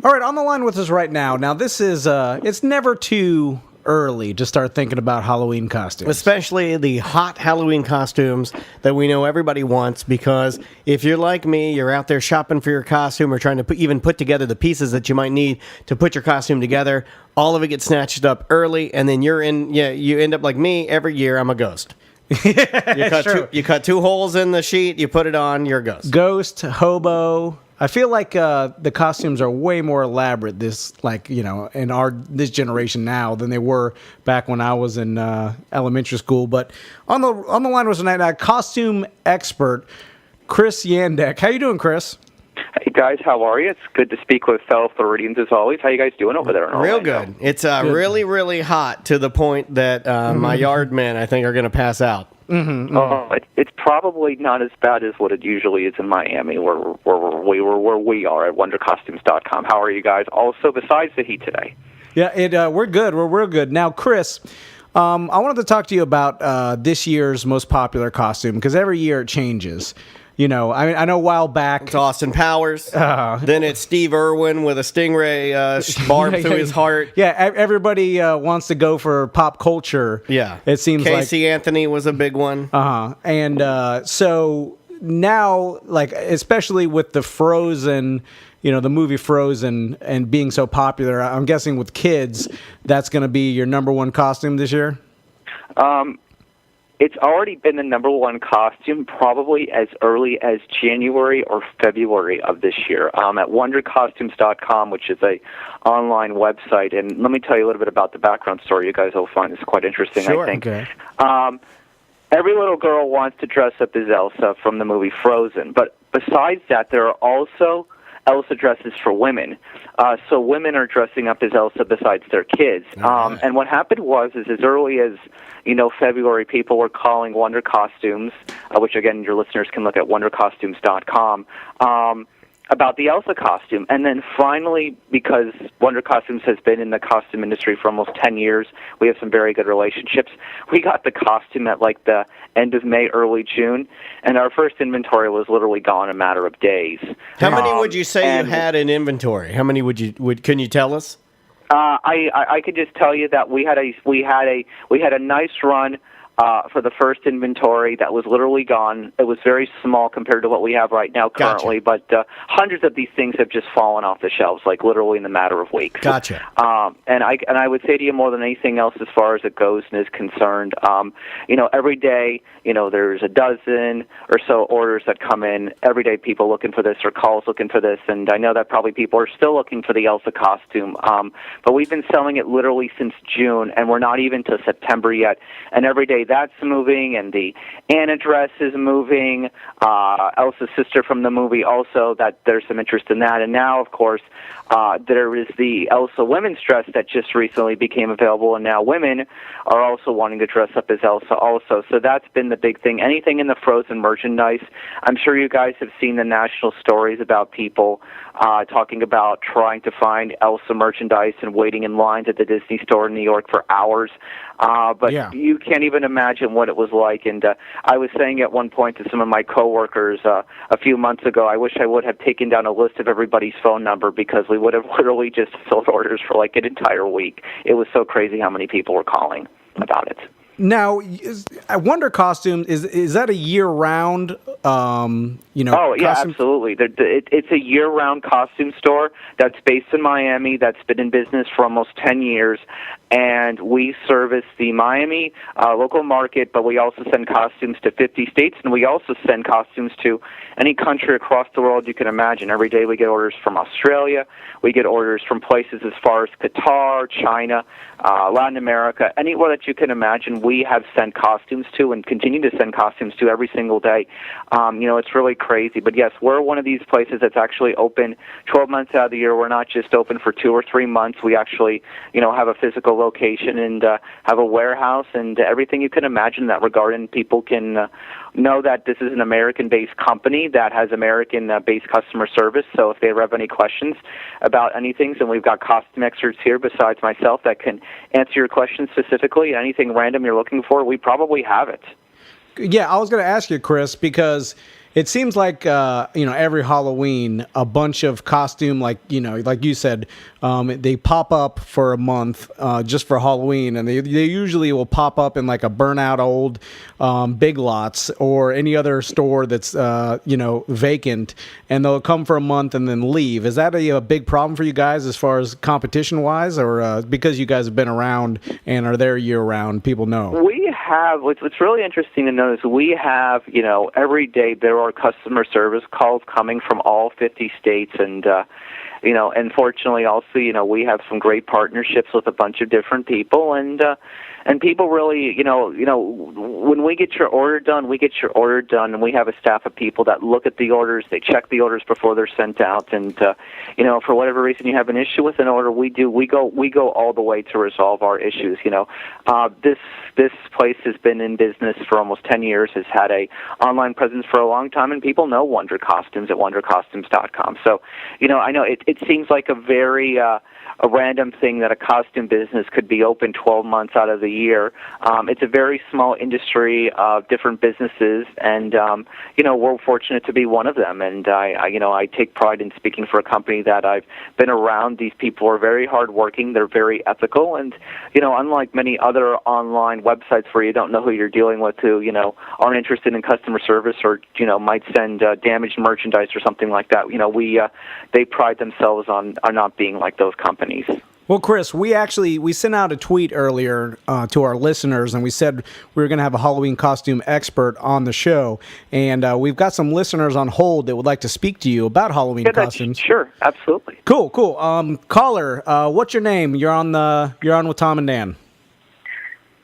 All right, on the line with us right now. Now, this is, it's never too early to start thinking about Halloween costumes. Especially the hot Halloween costumes that we know everybody wants, because if you're like me, you're out there shopping for your costume or trying to even put together the pieces that you might need to put your costume together. All of it gets snatched up early, and then you end up like me. Every year, I'm a ghost. You cut two holes in the sheet, you put it on, you're a ghost. Ghost, hobo. I feel like the costumes are way more elaborate in this generation now than they were back when I was in elementary school. But on the line was tonight a costume expert, Chris Yandek. How you doing, Chris? Hey guys, how are you? It's good to speak with fellow Floridians as always. How you guys doing over there? Real good. It's really, really hot to the point that my yard men, I think, are going to pass out. Mm-hmm. It's probably not as bad as what it usually is in Miami, where we are at WonderCostumes.com. How are you guys? Also, besides the heat today. Yeah, we're good. We're real good. Now, Chris, I wanted to talk to you about this year's most popular costume, because every year it changes. You know, I know a while back... It's Austin Powers. Then it's Steve Irwin with a stingray barbed through his heart. Yeah, everybody wants to go for pop culture. Yeah. It seems Casey Anthony was a big one. And so now, like, especially with the Frozen... the movie Frozen and being so popular, I'm guessing with kids, that's going to be your number one costume this year? It's already been the number one costume probably as early as January or February of this year at WonderCostumes.com, which is a online website. And let me tell you a little bit about the background story. You guys will find this quite interesting, sure. I think. Okay. Every little girl wants to dress up as Elsa from the movie Frozen. But besides that, there are also Elsa dresses for women. So women are dressing up as Elsa besides their kids. And what happened was as early as February, people were calling Wonder Costumes, which again your listeners can look at WonderCostumes.com, about the Elsa costume. And then finally, because Wonder Costumes has been in the costume industry for almost 10 years, we have some very good relationships. We got the costume at like the end of May, early June, and our first inventory was literally gone in a matter of days. How many would you say you had in inventory? How many can you tell us? I could just tell you that we had a nice run for the first inventory that was literally gone. It was very small compared to what we have right now currently, Gotcha. but hundreds of these things have just fallen off the shelves, like literally in the matter of weeks. Gotcha. And I would say to you more than anything else as far as it goes and is concerned, every day, there's a dozen or so orders that come in. Every day people looking for this or calls looking for this, and I know that probably people are still looking for the Elsa costume, but we've been selling it literally since June, and we're not even to September yet, and every day that's moving, and the Anna dress is moving, Elsa's sister from the movie also, that there's some interest in that, and now, of course, there is the Elsa women's dress that just recently became available, and now women are also wanting to dress up as Elsa also. So that's been the big thing. Anything in the Frozen merchandise, I'm sure you guys have seen the national stories about people talking about trying to find Elsa merchandise and waiting in lines at the Disney store in New York for hours. But yeah. You can't even imagine what it was like. And I was saying at one point to some of my coworkers a few months ago, I wish I would have taken down a list of everybody's phone number, because we would have literally just filled orders for like an entire week. It was so crazy how many people were calling about it. Now, Wonder Costume, is that a year-round, Oh, yeah, costume? absolutely. It's a year-round costume store that's based in Miami, that's been in business for almost 10 years, and we service the Miami local market, but we also send costumes to 50 states, and we also send costumes to any country across the world you can imagine. Every day we get orders from Australia, we get orders from places as far as Qatar, China, Latin America, anywhere that you can imagine we have sent costumes to and continue to send costumes to every single day. It's really crazy. But yes, we're one of these places that's actually open 12 months out of the year. We're not just open for 2 or 3 months. We actually, have a physical location and have a warehouse and everything you can imagine in that regard. And people can know that this is an American-based company that has American-based customer service. So if they ever have any questions about anything, and we've got costume experts here besides myself that can answer your questions specifically, anything random you're looking for, we probably have it. Yeah, I was going to ask you, Chris, because, it seems like every Halloween a bunch of costume, like you said, they pop up for a month just for Halloween, and they usually will pop up in like a burnout old Big Lots or any other store that's vacant, and they'll come for a month and then leave. Is that a big problem for you guys as far as competition wise, or because you guys have been around and are there year round, people know? We have, what's really interesting to note is we have, every day there are customer service calls coming from all 50 states, and and fortunately also, we have some great partnerships with a bunch of different people, and people really, when we get your order done, we get your order done, and we have a staff of people that look at the orders, they check the orders before they're sent out, and for whatever reason you have an issue with an order, we go all the way to resolve our issues. This place has been in business for almost 10 years, has had a online presence for a long time, and people know Wonder Costumes at wondercostumes.com. So, I know it seems like a very a random thing that a costume business could be open 12 months out of the year. It's a very small industry of different businesses, and we're fortunate to be one of them. And I take pride in speaking for a company that I've been around. These people are very hardworking. They're very ethical, and unlike many other online websites where you don't know who you're dealing with, who aren't interested in customer service or might send damaged merchandise or something like that. They pride themselves on not being like those companies. Well, Chris, we sent out a tweet earlier to our listeners, and we said we were going to have a Halloween costume expert on the show, and we've got some listeners on hold that would like to speak to you about Halloween costumes. Sure, absolutely. Cool. Caller, what's your name? You're on with Tom and Dan.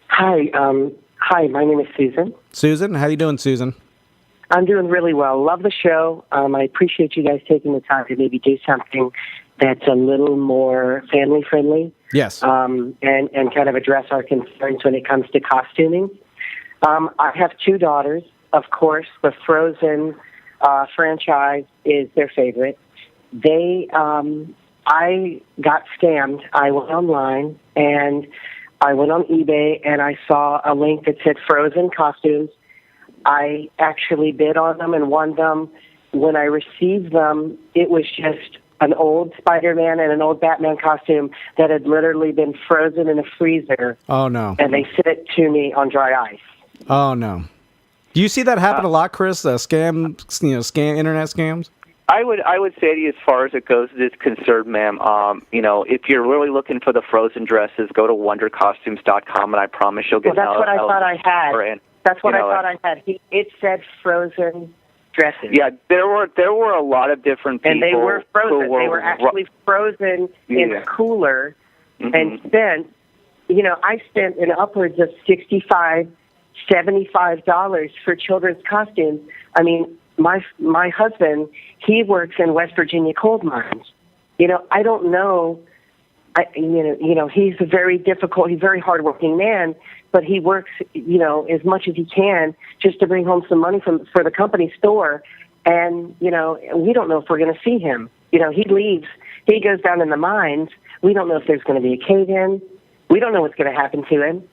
Hi, my name is Susan. Susan, how you doing, Susan? I'm doing really well. Love the show. I appreciate you guys taking the time to maybe do something that's a little more family-friendly. Yes. And kind of address our concerns when it comes to costuming. I have two daughters. Of course, the Frozen franchise is their favorite. I got scammed. I went online, and I went on eBay, and I saw a link that said Frozen costumes. I actually bid on them and won them. When I received them, it was just an old Spider-Man and an old Batman costume that had literally been frozen in a freezer. Oh, no. And they sent it to me on dry ice. Oh, no. Do you see that happen a lot, Chris? Scam internet scams? I would say to you, as far as it goes, is concerned, ma'am. If you're really looking for the Frozen dresses, go to wondercostumes.com, and I promise you'll get. Well, that's what I thought I had. That's what I thought I had. It said Frozen dresses. Yeah, there were a lot of different people, and they were frozen. They were actually frozen in a cooler, and spent. I spent in upwards of $65, $75 for children's costumes. I mean, my husband, he works in West Virginia coal mines. I don't know. He's a very hardworking man, but he works, as much as he can just to bring home some money for the company store. And, we don't know if we're going to see him. He leaves. He goes down in the mines. We don't know if there's going to be a cave-in. We don't know what's going to happen to him.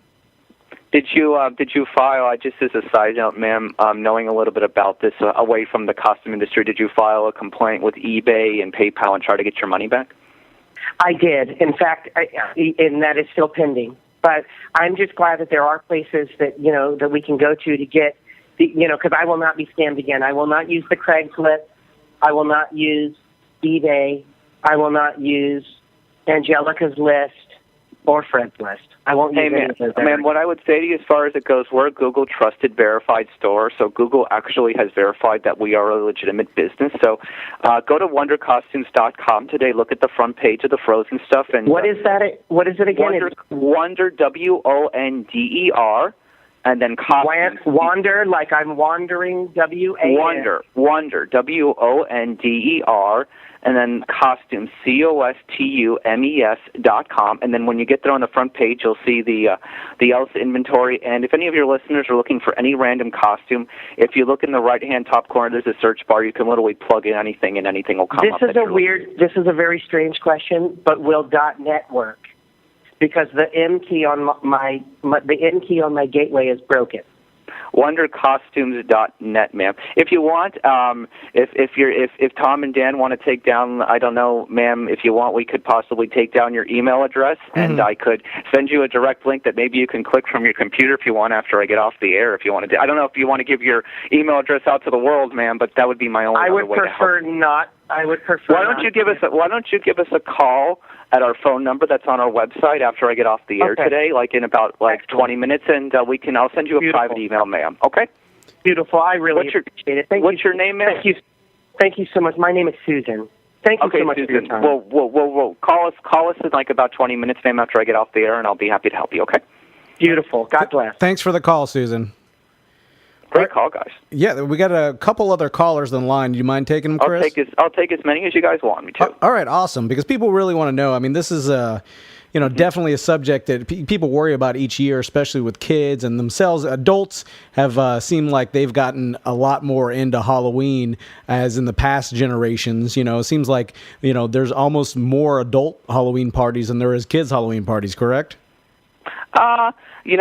Did you file, just as a side note, ma'am, knowing a little bit about this away from the costume industry, did you file a complaint with eBay and PayPal and try to get your money back? I did. In fact, and that is still pending. But I'm just glad that there are places that, that we can go to get, because I will not be scammed again. I will not use the Craigslist. I will not use eBay. I will not use Angelica's List or Fred's List. I won't use any of those. Man, what I would say to you as far as it goes, we're a Google trusted verified store, so Google actually has verified that we are a legitimate business. So go to wondercostumes.com today, look at the front page of the Frozen stuff. And what is that? What is it again? Wonder, WONDER, and then costumes. Wander, like I'm wandering, WANDER. Wonder, WONDER. And then costumes, COSTUMES.com. And then when you get there on the front page, you'll see the Elsa inventory. And if any of your listeners are looking for any random costume, if you look in the right-hand top corner, there's a search bar. You can literally plug in anything, and anything will come up. This is a very strange question, but will .net work? Because the M key on my gateway is broken. wondercostumes.net, ma'am. If you want, if Tom and Dan want to take down, I don't know, ma'am, if you want, we could possibly take down your email address, and I could send you a direct link that maybe you can click from your computer if you want after I get off the air. If you want to, I don't know if you want to give your email address out to the world, ma'am, but that would be my only I other would way to prefer help. not. I would prefer. Why don't you give us a call at our phone number that's on our website after I get off the air today, like in about 20 minutes, and I'll send you a private email, ma'am. Okay. Beautiful. I really appreciate it. What's your name, ma'am? Thank you so much. My name is Susan. Thank you so much Susan. for your time. We'll call us in like about 20 minutes, ma'am, after I get off the air, and I'll be happy to help you. Okay. Beautiful. God bless. Thanks for the call, Susan. Great call, guys. Yeah, we got a couple other callers in line. Do you mind taking them, Chris? I'll take as many as you guys want me to. All right, awesome. Because people really want to know. I mean, this is definitely a subject that people worry about each year, especially with kids and themselves. Adults have seemed like they've gotten a lot more into Halloween as in the past generations. It seems like there's almost more adult Halloween parties than there is kids Halloween parties. Correct?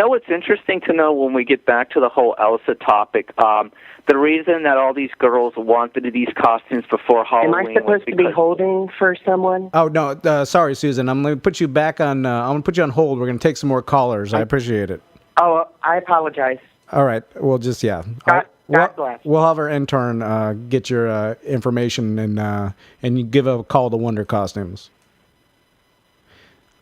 What's interesting to know when we get back to the whole Elsa topic, the reason that all these girls wanted these costumes before Halloween. Am I supposed to be holding for someone? Oh, no. Sorry, Susan. I'm going to put you back on. I'm going to put you on hold. We're going to take some more callers. I appreciate it. Oh, I apologize. All right. We'll just, God bless. We'll have our intern get your information and you give a call to Wonder Costumes.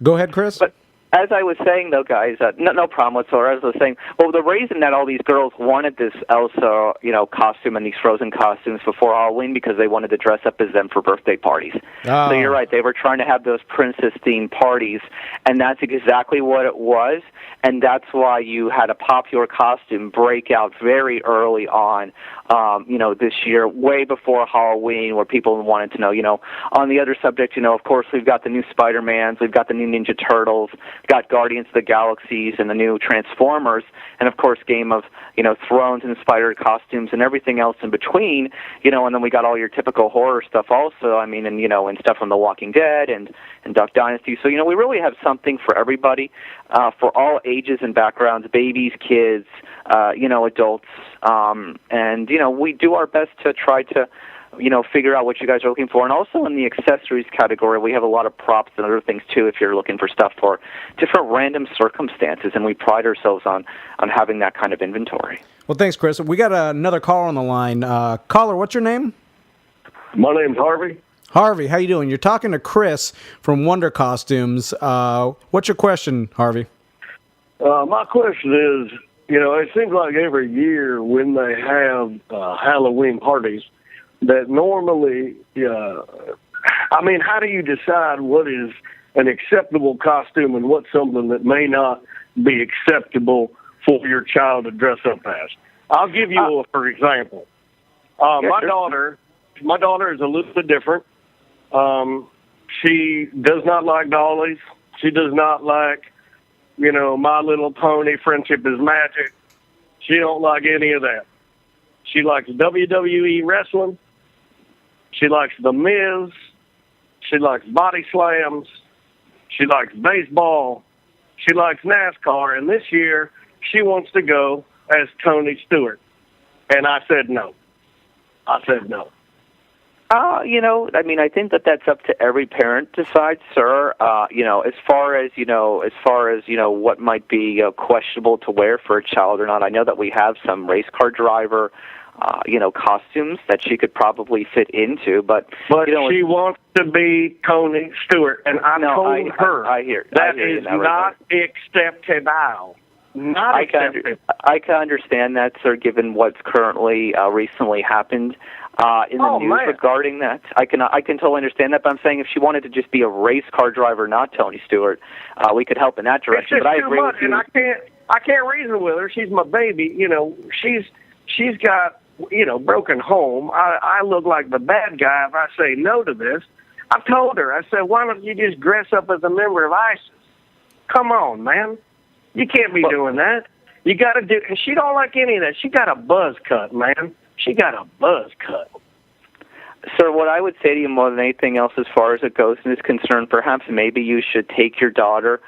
Go ahead, Chris. But as I was saying, though, guys, no problem whatsoever. As I was saying, well, the reason that all these girls wanted this Elsa, costume and these Frozen costumes before Halloween because they wanted to dress up as them for birthday parties. Oh. So you're right. They were trying to have those princess-themed parties, and that's exactly what it was. And that's why you had a popular costume break out very early on, this year, way before Halloween, where people wanted to know, on the other subject, of course, we've got the new Spider-Mans, we've got the new Ninja Turtles, got Guardians of the Galaxies and the new Transformers, and of course Game of Thrones inspired costumes and everything else in between, and then we got all your typical horror stuff also. I mean, and stuff from The Walking Dead and Duck Dynasty. So we really have something for everybody, for all ages and backgrounds, babies, kids, adults, and we do our best to try to figure out what you guys are looking for. And also in the accessories category, we have a lot of props and other things, too, if you're looking for stuff for different random circumstances, and we pride ourselves on having that kind of inventory. Well, thanks, Chris. We got another caller on the line. Caller, what's your name? My name's Harvey. Harvey, how you doing? You're talking to Chris from Wonder Costumes. What's your question, Harvey? My question is, it seems like every year when they have Halloween parties, that normally, how do you decide what is an acceptable costume and what's something that may not be acceptable for your child to dress up as? I'll give you for example. My daughter is a little bit different. She does not like dollies. She does not like, My Little Pony, Friendship is Magic. She don't like any of that. She likes WWE wrestling. She likes The Miz. She likes body slams. She likes baseball. She likes NASCAR. And this year, she wants to go as Tony Stewart. And I said no. I think that's up to every parent to decide, sir. As far as what might be questionable to wear for a child or not, I know that we have some race car driver, costumes that she could probably fit into, but she wants to be Tony Stewart, and I told her that is not acceptable. Not acceptable. I can understand that, sir, given what's currently recently happened in the news regarding that. I can totally understand that, but I'm saying if she wanted to just be a race car driver, not Tony Stewart, we could help in that direction. It's just but I agree too much, with you. And I can't reason with her. She's my baby. She's got broken home. I look like the bad guy if I say no to this. I've told her. I said, why don't you just dress up as a member of ISIS? Come on, man. You can't be doing that. You got to do. And she don't like any of that. She got a buzz cut, man. She got a buzz cut. Sir, what I would say to you more than anything else as far as a ghost is concerned, perhaps maybe you should take your daughter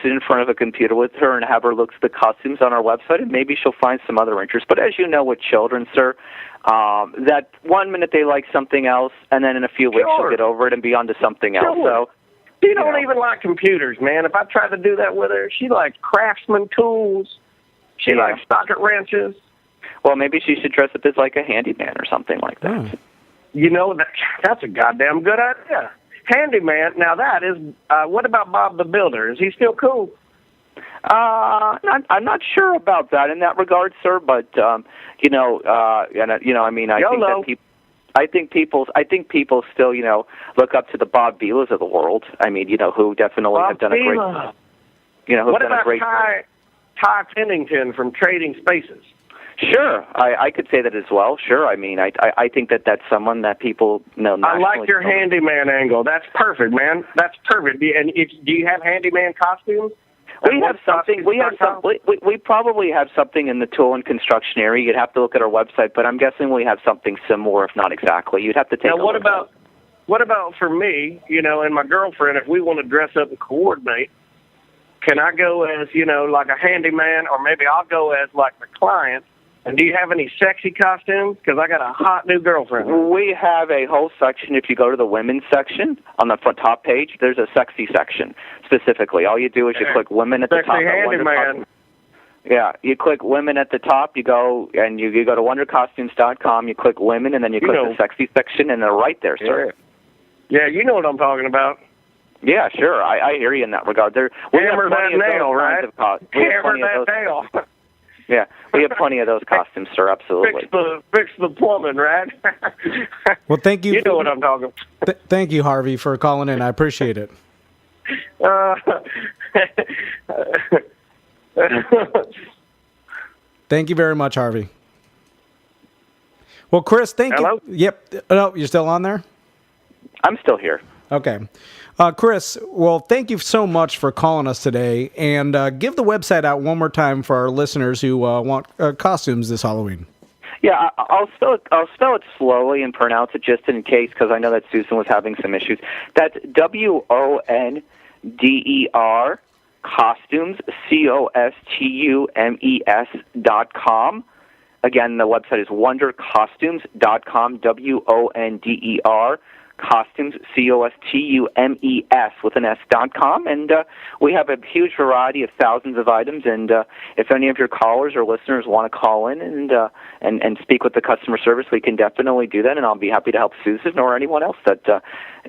sit in front of a computer with her and have her look at the costumes on our website, and maybe she'll find some other interest. But as you know with children, sir, that 1 minute they like something else, and then in a few weeks she'll get over it and be on to something else. So she don't even like computers, man. If I tried to do that with her, she likes Craftsman tools. She likes socket wrenches. Well, maybe she should dress up as like a handyman or something like that. You know, that's a goddamn good idea. Handyman. Now that is. What about Bob the Builder? Is he still cool? I'm not sure about that in that regard, sir. But I mean, I think people still, look up to the Bob Vilas of the world. I mean, who definitely have done a great. What about Ty Pennington from Trading Spaces? Sure, I could say that as well. Sure, I mean, I think that's someone that people know. I like your handyman angle. That's perfect, man. That's perfect. Do you have handyman costumes? We have something. We probably have something in the tool and construction area. You'd have to look at our website, but I'm guessing we have something similar, if not exactly. You'd have to take. Now, what about for me? And my girlfriend, if we want to dress up and coordinate, can I go as like a handyman, or maybe I'll go as like the client? And do you have any sexy costumes? Because I got a hot new girlfriend. We have a whole section. If you go to the women's section on the front top page, there's a sexy section specifically. All you do is you click women at the top. Sexy handyman. Yeah, you click women at the top. You go to wondercostumes.com. You click women, and then you click the sexy section, and they're right there, sir. Yeah, you know what I'm talking about. Yeah, sure. I hear you in that regard. Hammer that nail, right? Hammer that nail. Yeah, we have plenty of those costumes, sir. Absolutely. Fix the plumbing, right? Well, thank you. You know what I'm talking about. Thank you, Harvey, for calling in. I appreciate it. Thank you very much, Harvey. Well, Chris, thank you. Yep. No, you're still on there? I'm still here. Okay. Chris, well, thank you so much for calling us today, and give the website out one more time for our listeners who want costumes this Halloween. Yeah, I'll spell it slowly and pronounce it just in case, because I know that Susan was having some issues. That's WONDER costumes COSTUMES.com. Again, the website is wondercostumes.com. WONDER costumes, COSTUMES with an S.com, and we have a huge variety of thousands of items, and if any of your callers or listeners want to call in and speak with the customer service, we can definitely do that, and I'll be happy to help Susan or anyone else that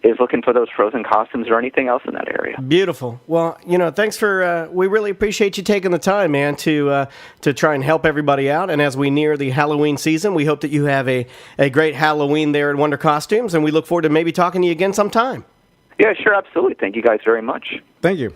is looking for those frozen costumes or anything else in that area. Beautiful. Well, thanks for, we really appreciate you taking the time, man, to try and help everybody out, and as we near the Halloween season, we hope that you have a great Halloween there at Wonder Costumes, and we look forward to maybe talking to you again sometime. Yeah, sure, absolutely. Thank you guys very much. Thank you.